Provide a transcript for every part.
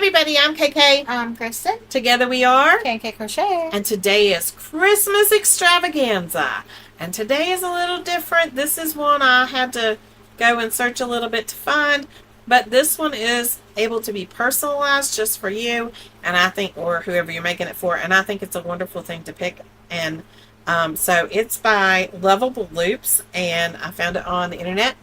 everybody, I'm KK. I'm Kristen. Together we are KK Crochet. and today is Christmas Extravaganza. And today is a little different. This is one I had to go and search a little bit to find. But this one is able to be personalized just for you, and I think, or whoever you're making it for, and I think it's a wonderful thing to pick. And so it's by Lovable Loops, and I found it on the internet.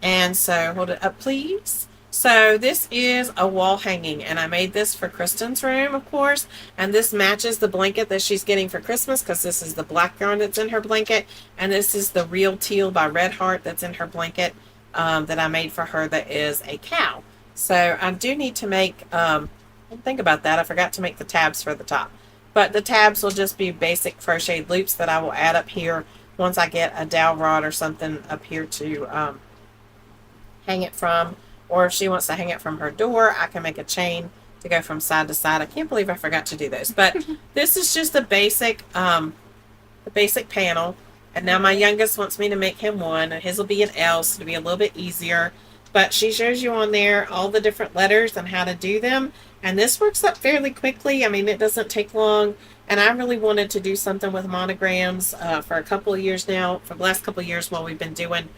And so hold it up, please. So this is a wall hanging, and I made this for Kristen's room, of course, and this matches the blanket that she's getting for Christmas, because this is the black yarn that's in her blanket, and this is the Real Teal by Red Heart that's in her blanket that I made for her that is a cow. So I do need to make, think about that, I forgot to make the tabs for the top, but the tabs will just be basic crocheted loops that I will add up here once I get a dowel rod or something up here to hang it from. Or if she wants to hang it from her door, I can make a chain to go from side to side. I can't believe I forgot to do those. But this is just the basic panel. And now my youngest wants me to make him one. And his will be an L, so it'll be a little bit easier. But she shows you on there all the different letters and how to do them. And this works up fairly quickly. I mean, it doesn't take long. And I really wanted to do something with monograms for a couple of years now. For the last couple of years while we've been doing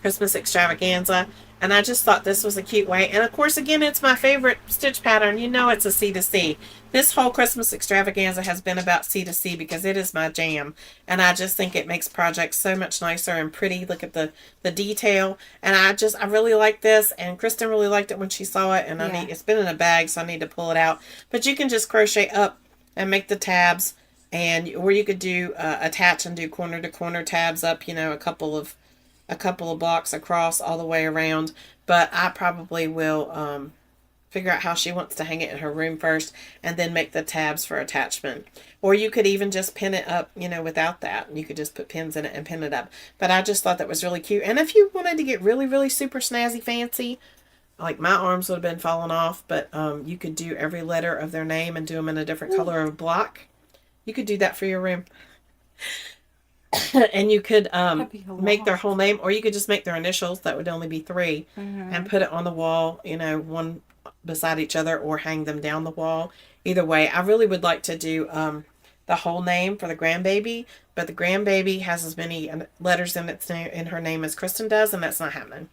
Christmas Extravaganza. And I just thought this was a cute way. And of course, again, it's my favorite stitch pattern. You know, it's a C to C. This whole Christmas Extravaganza has been about C to C because it is my jam. And I just think it makes projects so much nicer and pretty. Look at the detail. And I really like this. And Kristen really liked it when she saw it. And it's been in a bag, so I need to pull it out. But you can just crochet up and make the tabs. Or you could do attach and do corner to corner tabs up, you know, a couple of blocks across all the way around. But I probably will figure out how she wants to hang it in her room first and then make the tabs for attachment. Or you could even just pin it up, you know, without that. You could just put pins in it and pin it up. But I just thought that was really cute. And if you wanted to get really, really super snazzy fancy, like my arms would have been falling off, but you could do every letter of their name and do them in a different color of block. You could do that for your room. And you could make their whole name, or you could just make their initials. That would only be 3, and put it on the wall, you know, one beside each other, or hang them down the wall. Either way, I really would like to do the whole name for the grandbaby, but the grandbaby has as many letters in her name as Kristen does, and that's not happening.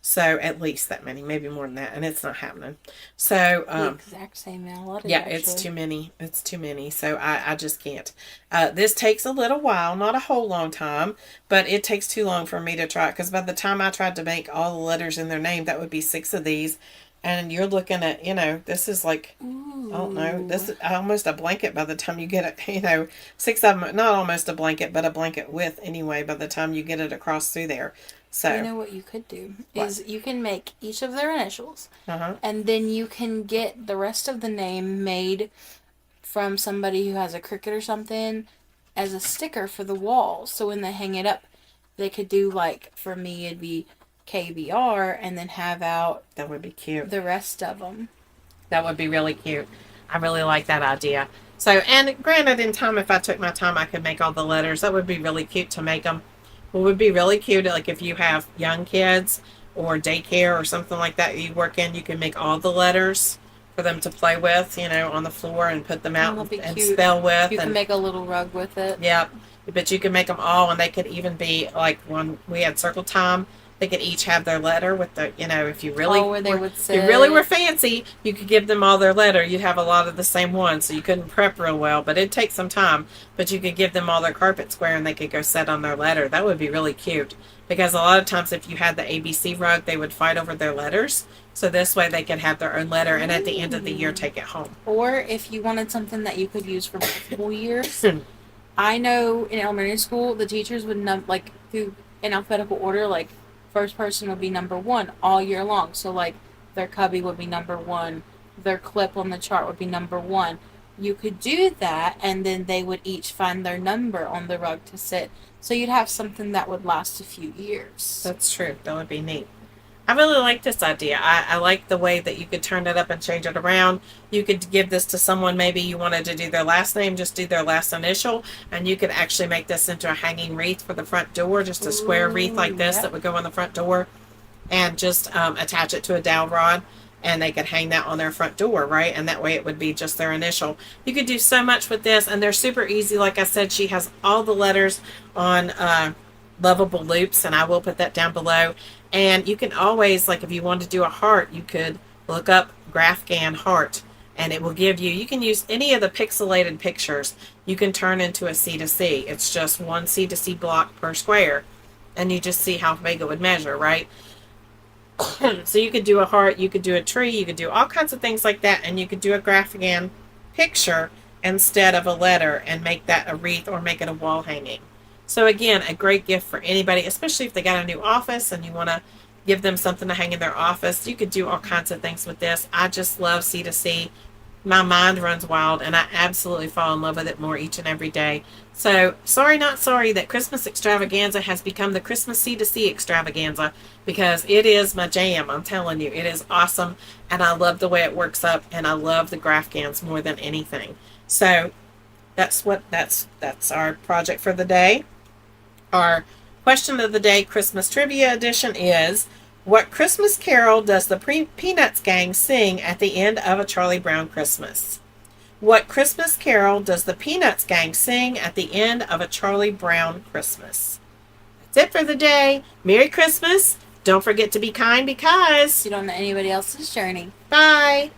So at least that many, maybe more than that, and it's not happening. So the exact same melody. Yeah, actually. it's too many. It's too many. So I just can't. This takes a little while, not a whole long time, but it takes too long for me to try. Because by the time I tried to make all the letters in their name, that would be 6 of these, and you're looking at, you know, this is like, I don't know, this is almost a blanket by the time you get it. You know, 6 of them, not almost a blanket, but a blanket width anyway. By the time you get it across through there. So, you know what you could do is you can make each of their initials, and then you can get the rest of the name made from somebody who has a Cricut or something as a sticker for the wall. So when they hang it up, they could do, like, for me, it'd be KBR, and then have out that would be cute. The rest of them. That would be really cute. I really like that idea. So, and granted, in time, if I took my time, I could make all the letters. That would be really cute to make them. What would be really cute, like if you have young kids or daycare or something like that you work in, you can make all the letters for them to play with, you know, on the floor and put them out and spell with. You can make a little rug with it. Yep. But you can make them all, and they could even be like when we had circle time. They could each have their letter with the, you know, if you really were fancy, you could give them all their letter. You'd have a lot of the same ones, so you couldn't prep real well, but it'd take some time. But you could give them all their carpet square, and they could go set on their letter. That would be really cute, because a lot of times if you had the ABC rug, they would fight over their letters. So this way they could have their own letter, and at the end of the year, take it home. Or if you wanted something that you could use for multiple years, I know in elementary school, the teachers would, like, do in alphabetical order, like, first person would be number 1 all year long. So, like, their cubby would be number 1. Their clip on the chart would be number 1. You could do that, and then they would each find their number on the rug to sit. So you'd have something that would last a few years. That's true. That would be neat. I really like this idea. I like the way that you could turn it up and change it around. You could give this to someone, maybe you wanted to do their last name, just do their last initial, and you could actually make this into a hanging wreath for the front door, just a square wreath like this that would go on the front door, and just attach it to a dowel rod. and they could hang that on their front door, right? And that way it would be just their initial. You could do so much with this, and they're super easy. Like I said, she has all the letters on lovable loops, and I will put that down below. And you can always, like if you want to do a heart, you could look up Graphgan heart, and it will give you, you can use any of the pixelated pictures you can turn into a C2C. It's just one C2C block per square, and you just see how big it would measure, right? So you could do a heart, you could do a tree, you could do all kinds of things like that, and you could do a Graphgan picture instead of a letter and make that a wreath or make it a wall hanging. So again, a great gift for anybody, especially if they got a new office and you want to give them something to hang in their office. You could do all kinds of things with this. I just love C2C. My mind runs wild, and I absolutely fall in love with it more each and every day. So, sorry, not sorry that Christmas extravaganza has become the Christmas C2C extravaganza, because it is my jam. I'm telling you, it is awesome, and I love the way it works up, and I love the Graphgans more than anything. So, that's our project for the day. Our question of the day, Christmas trivia edition, is: what Christmas carol does the Peanuts gang sing at the end of A Charlie Brown Christmas? What Christmas carol does the Peanuts gang sing at the end of A Charlie Brown Christmas? That's it for the day. Merry Christmas. Don't forget to be kind, because You don't know anybody else's journey. bye.